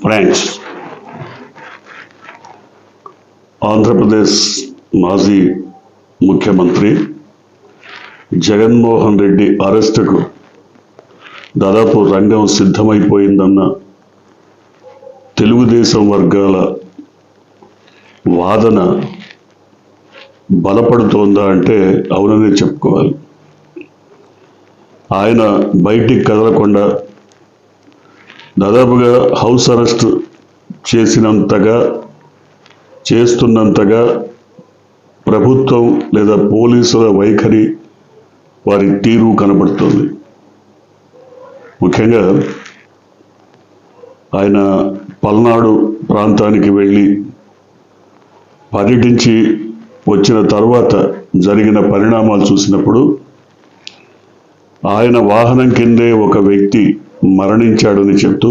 Friends, Andhra Pradesh మాజీ ముఖ్యమంత్రి జగన్మోహన్ రెడ్డి అరెస్టుకు దాదాపు రంగం సిద్ధమైపోయిందన్న తెలుగుదేశం వర్గాల వాదన బలపడుతోందా అంటే అవుననే చెప్పుకోవాలి. ఆయన బయటికి కదలకుండా దాదాపుగా హౌస్ అరెస్ట్ చేస్తున్నంతగా ప్రభుత్వం లేదా పోలీసుల వైఖరి, వారి తీరు కనబడుతుంది. ముఖ్యంగా ఆయన పల్నాడు ప్రాంతానికి వెళ్ళి పర్యటించి వచ్చిన తర్వాత జరిగిన పరిణామాలు చూసినప్పుడు ఆయన వాహనం కిందే ఒక వ్యక్తి మరణించాడని చెప్తూ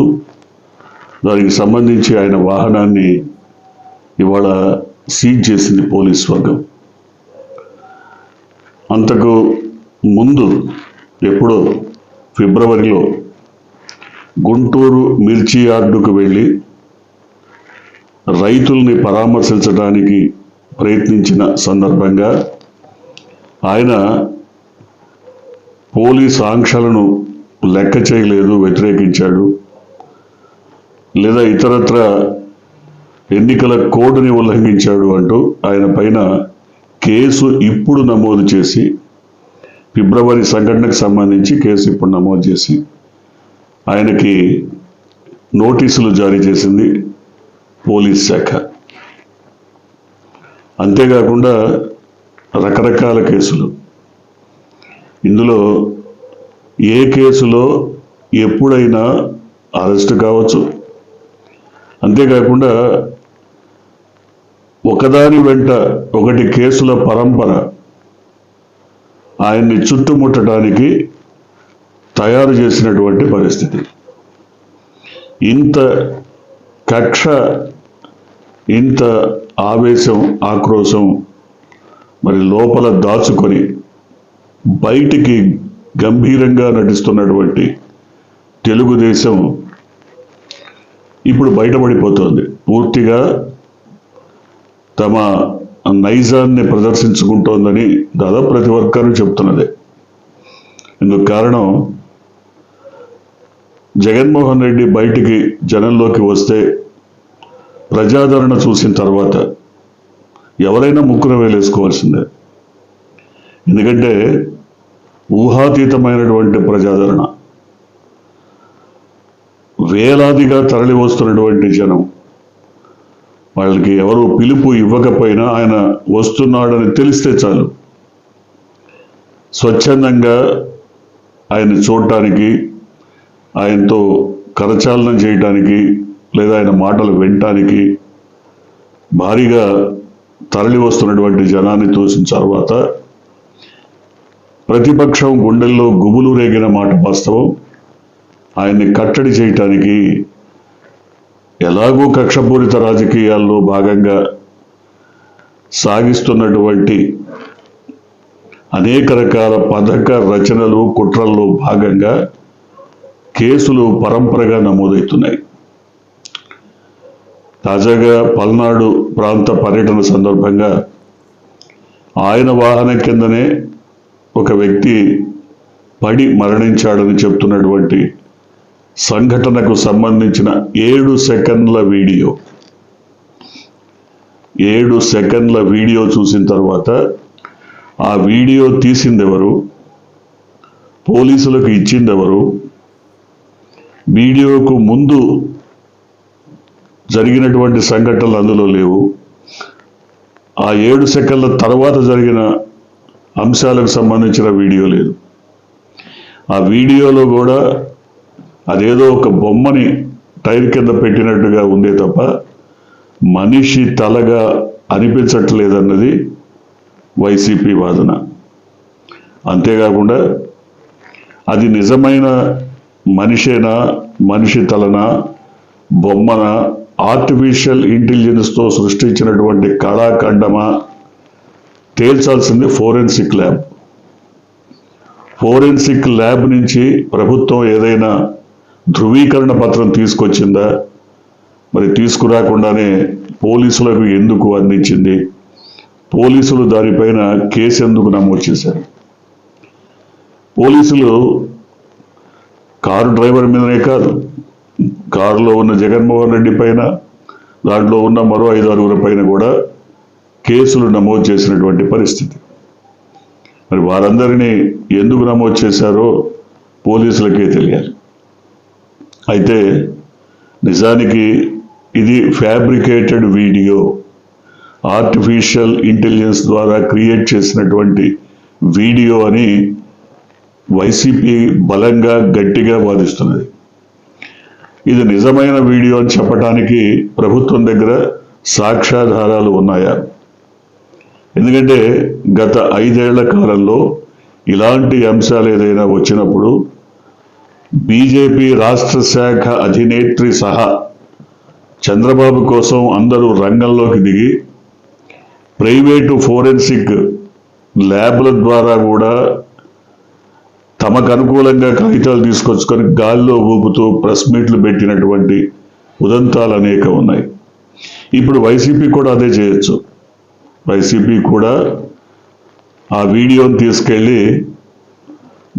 దానికి సంబంధించి ఆయన వాహనాన్ని ఇవాళ సీజ్ చేసింది పోలీస్ వర్గం. అంతకు ముందు ఎప్పుడో ఫిబ్రవరిలో గుంటూరు మిర్చి యార్డుకు వెళ్ళి రైతుల్ని పరామర్శించడానికి ప్రయత్నించిన సందర్భంగా ఆయన పోలీస్ ఆంక్షలను లెక్క చేయలేదు, వ్యతిరేకించాడు, లేదా ఇతరత్ర ఎన్నికల కోడ్ని ఉల్లంఘించాడు అంటూ ఆయన పైన కేసు ఇప్పుడు నమోదు చేసి, ఫిబ్రవరి సంఘటనకు సంబంధించి కేసు ఇప్పుడు నమోదు చేసి ఆయనకి నోటీసులు జారీ చేసింది పోలీస్ శాఖ. అంతేకాకుండా రకరకాల కేసులు, ఇందులో ఏ కేసులో ఎప్పుడైనా అరెస్ట్ కావచ్చు. అంతేకాకుండా ఒకదాని వెంట ఒకటి కేసుల పరంపర ఆయన్ని చుట్టుముట్టడానికి తయారు చేసినటువంటి పరిస్థితి. ఇంత కక్ష, ఇంత ఆవేశం, ఆక్రోశం మరి లోపల దాచుకొని బయటికి గంభీరంగా నటిస్తున్నటువంటి తెలుగుదేశం ఇప్పుడు బయటపడిపోతుంది. పూర్తిగా తమ నైజాన్ని ప్రదర్శించుకుంటోందని దాదాపు ప్రతి ఒక్కరూ చెప్తున్నదే. ఇందుకు కారణం జగన్మోహన్ రెడ్డి బయటికి జనంలోకి వస్తే ప్రజాదరణ చూసిన తర్వాత ఎవరైనా ముక్కున వేలేసుకోవాల్సిందే. ఎందుకంటే ఊహాతీతమైనటువంటి ప్రజాదరణ, వేలాదిగా తరలి వస్తున్నటువంటి జనం, వాళ్ళకి ఎవరు పిలుపు ఇవ్వకపోయినా ఆయన వస్తున్నాడని తెలిస్తే చాలు స్వచ్ఛందంగా ఆయన చూడటానికి, ఆయనతో కరచాలనం చేయటానికి లేదా ఆయన మాటలు వినటానికి భారీగా తరలి వస్తున్నటువంటి జనాన్ని చూసిన తర్వాత ప్రతిపక్షం గుండెల్లో గుబులు రేగిన మాట వాస్తవం. ఆయన్ని కట్టడి చేయటానికి ఎలాగూ కక్షపూరిత రాజకీయాల్లో భాగంగా సాగిస్తున్నటువంటి అనేక రకాల పథక రచనలు, కుట్రల్లో భాగంగా కేసులు పరంపరగా నమోదవుతున్నాయి. తాజాగా పల్నాడు ప్రాంత పర్యటన సందర్భంగా ఆయన వాహనం కిందనే ఒక వ్యక్తి పడి మరణించాడని చెప్తున్నటువంటి సంఘటనకు సంబంధించిన 7 సెకండ్ల వీడియో చూసిన తర్వాత ఆ వీడియో తీసిందెవరు, పోలీసులకు ఇచ్చిందెవరు, వీడియోకు ముందు జరిగినటువంటి సంఘటనలు అందులో లేవు, ఆ 7 సెకండ్ల తర్వాత జరిగిన అంశాలకు సంబంధించిన వీడియో లేదు. ఆ వీడియోలో కూడా అదేదో ఒక బొమ్మని టైర్ కింద పెట్టినట్టుగా ఉందే తప్ప మనిషి తలగా అనిపించట్లేదన్నది వైసీపీ వాదన. అంతేకాకుండా అది నిజమైన మనిషేనా, మనిషి తలనా, బొమ్మనా, ఆర్టిఫిషియల్ ఇంటెలిజెన్స్తో సృష్టించినటువంటి కళాఖండమా తేల్చాల్సింది ఫోరెన్సిక్ ల్యాబ్ నుంచి ప్రభుత్వం ఏదైనా ధృవీకరణ పత్రం తీసుకొచ్చిందా, మరి తీసుకురాకుండానే పోలీసులకు ఎందుకు అందించింది, పోలీసులు దానిపైన కేసు ఎందుకు నమోదు చేశారు? పోలీసులు కారు డ్రైవర్ మీదనే కాదు, కారులో ఉన్న జగన్మోహన్ రెడ్డి పైన, దాంట్లో ఉన్న మరో 5-6 పైన కూడా కేసులు నమోదు చేసినటువంటి పరిస్థితి. మరి వారందరినీ ఎందుకు నమోదు చేశారో పోలీసులకే తెలియాలి. అయితే నిజానికి ఇది ఫ్యాబ్రికేటెడ్ వీడియో, ఆర్టిఫిషియల్ ఇంటెలిజెన్స్ ద్వారా క్రియేట్ చేసినటువంటి వీడియో అని వైసీపీ బలంగా గట్టిగా వాదిస్తున్నది. ఇది నిజమైన వీడియో అని చెప్పడానికి ప్రభుత్వం దగ్గర సాక్ష్యాధారాలు ఉన్నాయా? ఎందుకంటే గత 5 ఏళ్ల కాలంలో ఇలాంటి అంశాలు ఏదైనా వచ్చినప్పుడు బీజేపీ రాష్ట్ర శాఖ అధినేత్రి సహా చంద్రబాబు కోసం అందరూ రంగంలోకి దిగి ప్రైవేటు ఫోరెన్సిక్ ల్యాబ్ల ద్వారా కూడా తమకు అనుకూలంగా కాగితాలు తీసుకొచ్చుకొని గాల్లో ఊపుతూ ప్రెస్ మీట్లు పెట్టినటువంటి ఉదంతాలు అనేక ఉన్నాయి. ఇప్పుడు వైసీపీ కూడా అదే చేయొచ్చు. వైసీపీ కూడా ఆ వీడియోని తీసుకెళ్ళి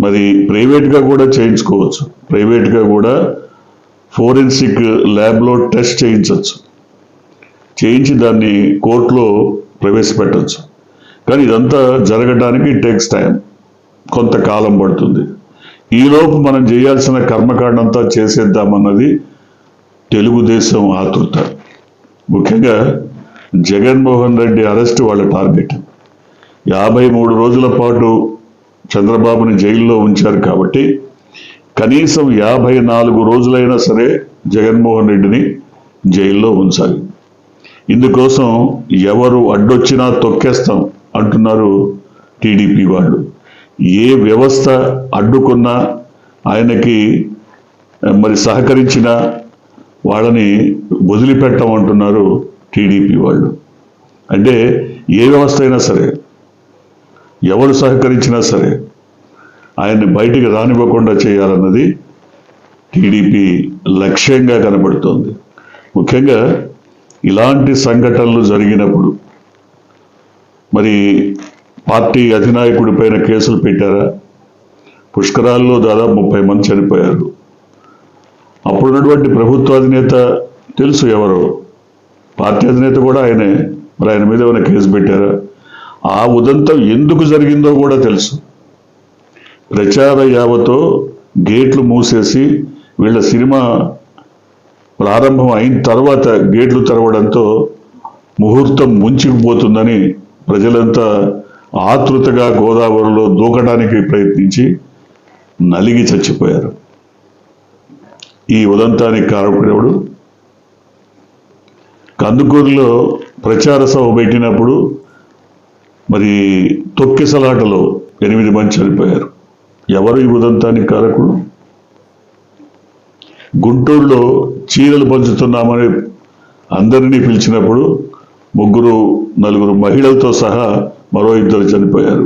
మరి ప్రైవేట్గా కూడా చేయించుకోవచ్చు, ప్రైవేట్గా కూడా ఫోరెన్సిక్ ల్యాబ్లో టెస్ట్ చేయించవచ్చు, చేయించి దాన్ని కోర్టులో ప్రవేశపెట్టవచ్చు. కానీ ఇదంతా జరగడానికి టేక్స్ టైం, కొంతకాలం పడుతుంది. ఈలోపు మనం చేయాల్సిన కర్మకాండ అంతా చేసేద్దామన్నది తెలుగుదేశం ఆతృత. ముఖ్యంగా జగన్మోహన్ రెడ్డి అరెస్ట్ వాళ్ళ టార్గెట్. 53 రోజుల పాటు చంద్రబాబుని జైల్లో ఉంచారు కాబట్టి కనీసం 54 రోజులైనా సరే జగన్మోహన్ రెడ్డిని జైల్లో ఉంచాలి. ఇందుకోసం ఎవరు అడ్డొచ్చినా తొక్కేస్తాం అంటున్నారు టీడీపీ వాళ్ళు. ఏ వ్యవస్థ అడ్డుకున్నా, ఆయనకి మరి సహకరించిన వాళ్ళని వదిలిపెట్టమంటున్నారు టీడీపీ వాళ్ళు. అంటే ఏ వ్యవస్థ అయినా సరే, ఎవరు సహకరించినా సరే ఆయన్ని బయటికి రానివ్వకుండా చేయాలన్నది టీడీపీ లక్ష్యంగా కనబడుతోంది. ముఖ్యంగా ఇలాంటి సంఘటనలు జరిగినప్పుడు మరి పార్టీ అధినాయకుడి పైన కేసులు పెట్టారా? పుష్కరాల్లో దాదాపు 30 మంది చనిపోయారు. అప్పుడున్నటువంటి ప్రభుత్వ అధినేత తెలుసు ఎవరో, పార్టీ అధినేత కూడా ఆయనే. మరి ఆయన మీద ఏమైనా కేసు పెట్టారా? ఆ ఉదంతం ఎందుకు జరిగిందో కూడా తెలుసు. ప్రచార యావతో గేట్లు మూసేసి వీళ్ళ సినిమా ప్రారంభం అయిన తర్వాత గేట్లు తెరవడంతో ముహూర్తం ముంచుకుపోతుందని ప్రజలంతా ఆతృతగా గోదావరిలో దూకడానికి ప్రయత్నించి నలిగి చచ్చిపోయారు. ఈ ఉదంతానికి కారకుడెవడు? కందుకూరులో ప్రచార సభ పెట్టినప్పుడు మరి తొక్కిసలాటలో 8 మంది చనిపోయారు. ఎవరు ఈ ఉదంతానికి కారకుడు? గుంటూరులో చీరలు పంచుతున్నామని అందరినీ పిలిచినప్పుడు 3-4 మహిళలతో సహా మరో 2 చనిపోయారు.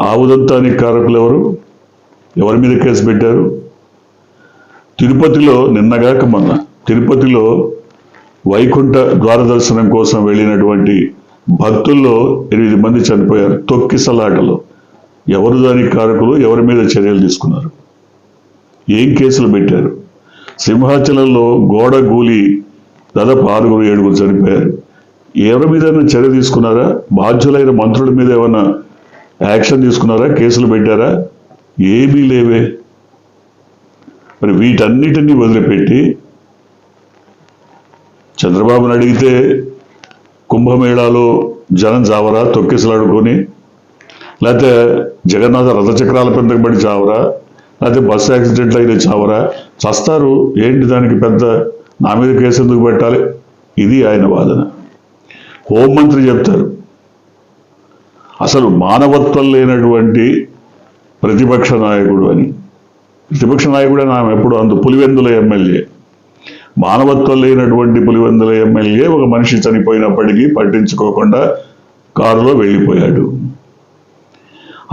ఆ ఉదంతానికి కారకులు ఎవరు? ఎవరి మీద కేసు పెట్టారు? తిరుపతిలో నిన్నగాక మొన్న తిరుపతిలో వైకుంఠ ద్వార దర్శనం కోసం వెళ్ళినటువంటి భక్తుల్లో 8 మంది చనిపోయారు తొక్కిసలాటలో. ఎవరు దానికి కారకులు? ఎవరి మీద చర్యలు తీసుకున్నారు? ఏం కేసులు పెట్టారు? సింహాచలంలో గోడ గూలి దాదాపు 6-7 చనిపోయారు. ఎవరి మీద చర్య తీసుకున్నారా? బాధ్యులైన మంత్రుల మీద ఏమైనా యాక్షన్ తీసుకున్నారా? కేసులు పెట్టారా? ఏమీ లేవే. మరి వీటన్నిటినీ వదిలిపెట్టి చంద్రబాబుని అడిగితే కుంభమేళాలో జనం చావరా తొక్కిసలాడుకొని? లేకపోతే జగన్నాథ రథచక్రాల కిందకి పడి చావరా? లేకపోతే బస్సు యాక్సిడెంట్లు అయితే చావరా? చస్తారు. ఏంటి దానికి పెద్ద నా మీద కేసు ఎందుకు పెట్టాలి? ఇది ఆయన వాదన. హోంమంత్రి చెప్తారు అసలు మానవత్వం లేనటువంటి ప్రతిపక్ష నాయకుడు అని. ప్రతిపక్ష నాయకుడు అని ఆమె ఎప్పుడు అందు. పులివెందుల ఎమ్మెల్యే, మానవత్వం లేనటువంటి పులివెందుల ఎమ్మెల్యే ఒక మనిషి చనిపోయినప్పటికీ పట్టించుకోకుండా కారులో వెళ్ళిపోయాడు.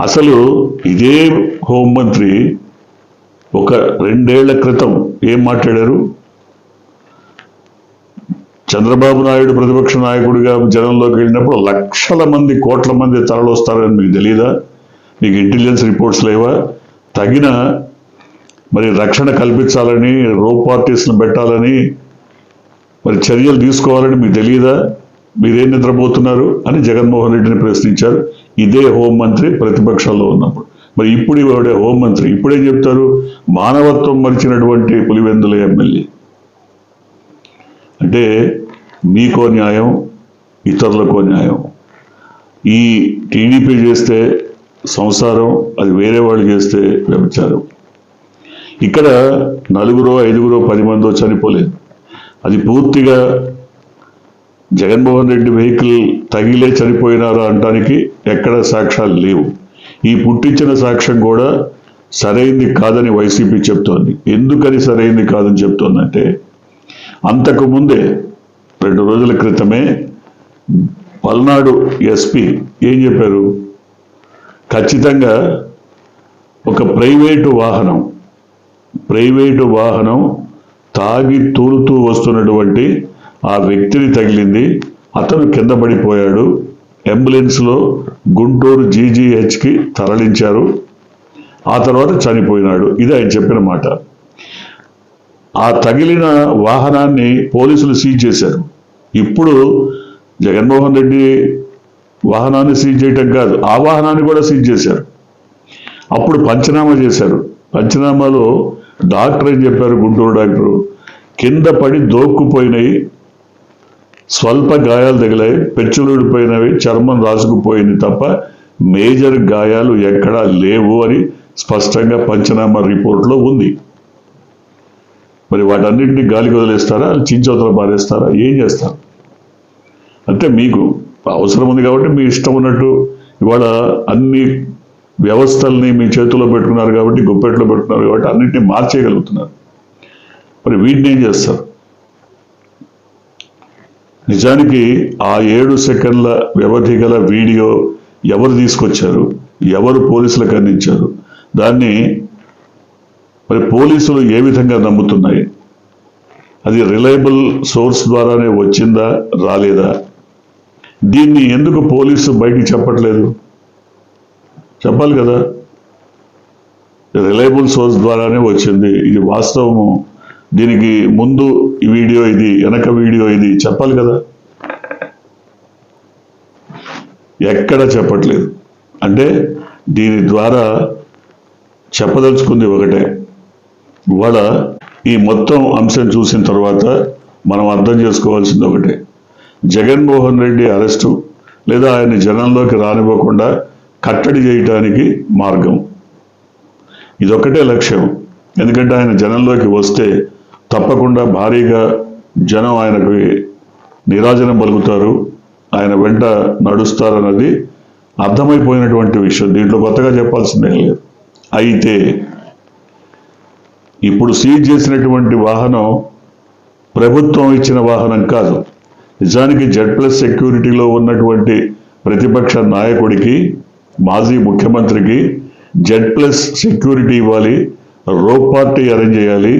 అసలు ఇదే హోంమంత్రి ఒక 2 ఏళ్ల క్రితం ఏం మాట్లాడారు? చంద్రబాబు నాయుడు ప్రతిపక్ష నాయకుడిగా జనంలోకి వెళ్ళినప్పుడు లక్షల మంది, కోట్ల మంది తరలొస్తారని మీకు తెలియదా? మీకు ఇంటెలిజెన్స్ రిపోర్ట్స్ లేవా? తగిన మరి రక్షణ కల్పించాలని, రోప్ పార్టీస్ను పెట్టాలని మరి చర్యలు తీసుకోవాలని మీకు తెలియదా? మీరేం నిద్రపోతున్నారు అని జగన్మోహన్ రెడ్డిని ప్రశ్నించారు. ఇదే హోంమంత్రి ప్రతిపక్షంలో ఉన్నప్పుడు. మరి ఇప్పుడు ఇవాడే హోంమంత్రి ఇప్పుడేం చెప్తారు? మానవత్వం మరిచినటువంటి పులివెందుల ఎమ్మెల్యే. అంటే మీకో న్యాయం, ఇతరులకో న్యాయం. ఈ టీడీపీ చేస్తే సంసారం, అది వేరే వాళ్ళు చేస్తే వ్యభిచారం. ఇక్కడ 4, 5, 10 మందో చనిపోలేదు. అది పూర్తిగా జగన్మోహన్ రెడ్డి వెహికల్ తగిలే చనిపోయినారా అనడానికి ఎక్కడ సాక్ష్యాలు లేవు. ఈ పుట్టించిన సాక్ష్యం కూడా సరైంది కాదని వైసీపీ చెప్తోంది. ఎందుకని సరైంది కాదని చెప్తోందంటే, అంతకు ముందే 2 రోజుల క్రితమే పల్నాడు ఎస్పీ ఏం చెప్పారు? ఖచ్చితంగా ఒక ప్రైవేటు వాహనం తాగి తూలుతూ వస్తున్నటువంటి ఆ వ్యక్తిని తగిలింది, అతను కింద పడిపోయాడు, అంబులెన్స్లో గుంటూరు జీజీహెచ్కి తరలించారు, ఆ తర్వాత చనిపోయినాడు. ఇది ఆయన చెప్పిన మాట. ఆ తగిలిన వాహనాన్ని పోలీసులు సీజ్ చేశారు. ఇప్పుడు జగన్మోహన్ రెడ్డి వాహనాన్ని సీజ్ చేయటం కాదు, ఆ వాహనాన్ని కూడా సీజ్ చేశారు. అప్పుడు పంచనామా చేశారు. పంచనామాలో డాక్టర్ ఏం చెప్పారు? గుంటూరు డాక్టరు, కింద పడి దోక్కుపోయినాయి, స్వల్ప గాయాలు తగిలాయి, పెచ్చులుడిపోయినవి, చర్మం రాసుకుపోయింది తప్ప మేజర్ గాయాలు ఎక్కడా లేవు అని స్పష్టంగా పంచనామా రిపోర్ట్లో ఉంది. మరి వాటన్నింటినీ గాలికి వదిలేస్తారా? చించవతల పారేస్తారా? ఏం చేస్తారు? అంటే మీకు అవసరం ఉంది కాబట్టి మీ ఇష్టం ఉన్నట్టు ఇవాళ అన్ని వ్యవస్థల్ని మీ చేతుల్లో పెట్టుకున్నారు కాబట్టి, గుప్పెట్లో పెట్టుకున్నారు కాబట్టి అన్నింటినీ మార్చేయగలుగుతున్నారు. మరి వీటిని ఏం చేస్తారు? నిజానికి ఆ 7 సెకండ్ల వ్యవధి గల వీడియో ఎవరు తీసుకొచ్చారు, ఎవరు పోలీసులకు అందించారు, దాన్ని మరి పోలీసులు ఏ విధంగా నమ్ముతున్నాయి? అది రిలయబుల్ సోర్స్ ద్వారానే వచ్చిందా, రాలేదా? దీన్ని ఎందుకు పోలీసు బయటికి చెప్పట్లేదు? చెప్పాలి కదా. రిలయబుల్ సోర్స్ ద్వారానే వచ్చింది, ఇది వాస్తవము, దీనికి ముందు ఈ వీడియో ఇది, వెనక వీడియో ఇది చెప్పాలి కదా. ఎక్కడ చెప్పట్లేదు. అంటే దీని ద్వారా చెప్పదలుచుకుంది ఒకటే. ఇవాళ ఈ మొత్తం అంశం చూసిన తర్వాత మనం అర్థం చేసుకోవాల్సింది ఒకటే. జగన్మోహన్ రెడ్డి అరెస్టు లేదా ఆయన్ని జనంలోకి రానివ్వకుండా కట్టడి చేయటానికి మార్గం ఇదొక్కటే లక్ష్యం. ఎందుకంటే ఆయన జనంలోకి వస్తే తప్పకుండా భారీగా జనం ఆయనకు నీరాజనం పలుకుతారు, ఆయన వెంట నడుస్తారన్నది అర్థమైపోయినటువంటి విషయం. దీంట్లో కొత్తగా చెప్పాల్సిందే లేదు. అయితే ఇప్పుడు సీజ్ చేసినటువంటి వాహనం ప్రభుత్వం ఇచ్చిన వాహనం కాదు. నిజానికి Z+ సెక్యూరిటీలో ఉన్నటువంటి ప్రతిపక్ష నాయకుడికి, మాజీ ముఖ్యమంత్రికి Z+ సెక్యూరిటీ ఇవ్వాలి, రోప్ పార్టీ అరేంజ్ చేయాలి,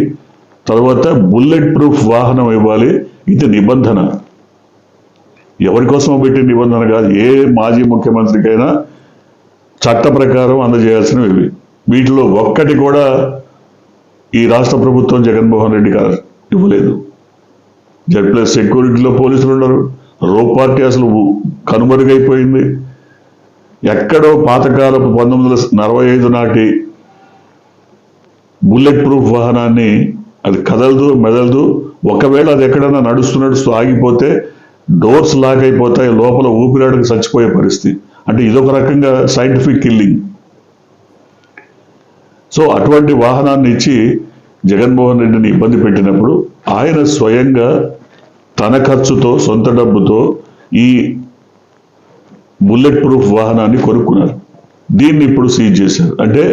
తర్వాత బుల్లెట్ ప్రూఫ్ వాహనం ఇవ్వాలి. ఇది నిబంధన. ఎవరి కోసం పెట్టిన నిబంధన కాదు. ఏ మాజీ ముఖ్యమంత్రికైనా చట్ట ప్రకారం అందజేయాల్సినవి ఇవి. వీటిలో ఒక్కటి కూడా ఈ రాష్ట్ర ప్రభుత్వం జగన్మోహన్ రెడ్డి గారు ఇవ్వలేదు. Z+ సెక్యూరిటీలో పోలీసులు ఉన్నారు, రోప్ పార్టీ అసలు కనుమరుగైపోయింది. ఎక్కడో పాతకాలపు 1945 నాటి బుల్లెట్ ప్రూఫ్ వాహనాన్ని, అది కదలదు, మెదలదు. ఒకవేళ అది ఎక్కడన్నా నడుస్తూ ఆగిపోతే డోర్స్ లాక్ అయిపోతాయి, లోపల ఊపిరాడకు చచ్చిపోయే పరిస్థితి. అంటే ఇదొక రకంగా సైంటిఫిక్ కిల్లింగ్. సో అటువంటి వాహనాన్ని ఇచ్చి జగన్మోహన్ రెడ్డిని ఇబ్బంది పెట్టినప్పుడు ఆయన స్వయంగా తన ఖర్చుతో, సొంత డబ్బుతో ఈ బుల్లెట్ ప్రూఫ్ వాహనాన్ని కొనుక్కున్నారు. దీన్ని ఇప్పుడు సీజ్ చేశారు. అంటే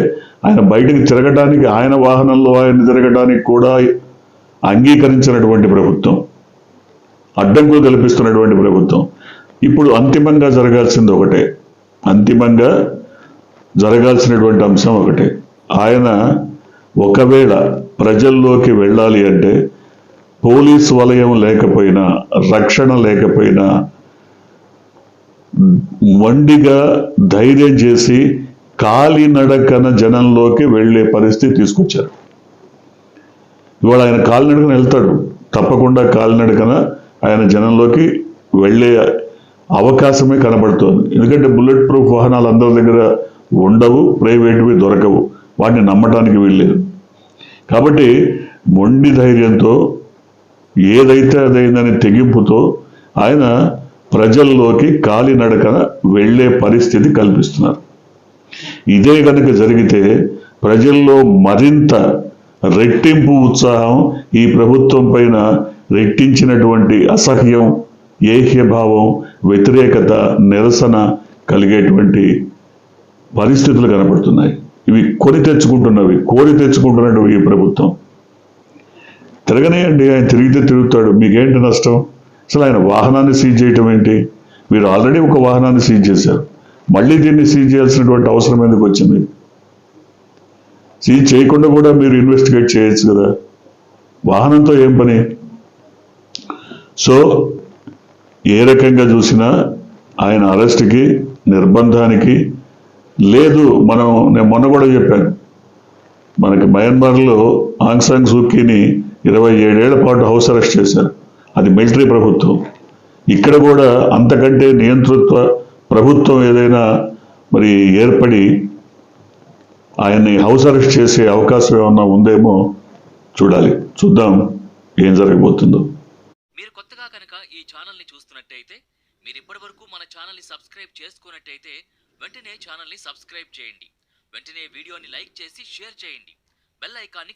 ఆయన బయటికి తిరగడానికి, ఆయన వాహనంలో ఆయన తిరగడానికి కూడా అంగీకరించినటువంటి ప్రభుత్వం, అడ్డంకులు కల్పిస్తున్నటువంటి ప్రభుత్వం. ఇప్పుడు అంతిమంగా జరగాల్సింది ఒకటే, అంతిమంగా జరగాల్సినటువంటి అంశం ఒకటే. ఆయన ఒకవేళ ప్రజల్లోకి వెళ్ళాలి అంటే పోలీస్ వలయం లేకపోయినా, రక్షణ లేకపోయినా మొండిగా ధైర్యం చేసి కాలినడకన జనంలోకి వెళ్ళే పరిస్థితి తీసుకొచ్చారు. ఇవాళ ఆయన కాలినడకన వెళ్తాడు, తప్పకుండా కాలినడకన ఆయన జనంలోకి వెళ్ళే అవకాశమే కనబడుతోంది. ఎందుకంటే బుల్లెట్ ప్రూఫ్ వాహనాలు అందరి దగ్గర ఉండవు, ప్రైవేట్వి దొరకవు, వాటిని నమ్మటానికి వీల్లేదు. కాబట్టి మొండి ధైర్యంతో ఏదైతే అదైందని తెగింపుతో ఆయన ప్రజల్లోకి కాలినడకన వెళ్ళే పరిస్థితి కల్పిస్తున్నారు. ఇదే కనుక జరిగితే ప్రజల్లో మరింత రెట్టింపు ఉత్సాహం, ఈ ప్రభుత్వం పైన రెట్టించినటువంటి అసహ్యం, ఏహ్యభావం, వ్యతిరేకత, నిరసన కలిగేటువంటి పరిస్థితులు కనపడుతున్నాయి. ఇవి కోరి తెచ్చుకుంటున్నవి ఈ ప్రభుత్వం. తిరగనేయండి, ఆయన తిరిగితే తిరుగుతాడు, మీకేంటి నష్టం? అసలు ఆయన వాహనాన్ని సీజ్ చేయటం ఏంటి? మీరు ఆల్రెడీ ఒక వాహనాన్ని సీజ్ చేశారు, మళ్ళీ దీన్ని సీజ్ చేయాల్సినటువంటి అవసరం ఎందుకు వచ్చింది? సీజ్ చేయకుండా కూడా మీరు ఇన్వెస్టిగేట్ చేయొచ్చు కదా, వాహనంతో ఏం పని? సో ఏ రకంగా చూసినా ఆయన అరెస్ట్కి, నిర్బంధానికి లేదు. నేను మొన్న కూడా చెప్పాను, మనకి మయన్మార్లో ఆంగ్ సాన్ సూకీని 27 ఏళ్ల పాటు హౌస్ అరెస్ట్ చేశారు, అది మిలిటరీ ప్రభుత్వం. ఇక్కడ కూడా అంతకంటే నియంతృత్వ ప్రభుత్వం ఏదైనా మరి ఏర్పడి ఆయన్ని హౌస్ అరెస్ట్ చేసే అవకాశం ఏమన్నా ఉందేమో చూద్దాం ఏం జరగబోతుందో. మీరు కొత్తగా కనుక ఈ ఛానల్ని చూస్తున్నట్టయితే, మీరు ఇప్పటివరకు మన ఛానల్ని సబ్స్క్రైబ్ చేసుకున్నట్టయితే వెంటనే ఛానల్ని సబ్స్క్రైబ్ చేయండి. వెంటనే వీడియోని లైక్ చేసి షేర్ చేయండి. బెల్ ఐకాన్ని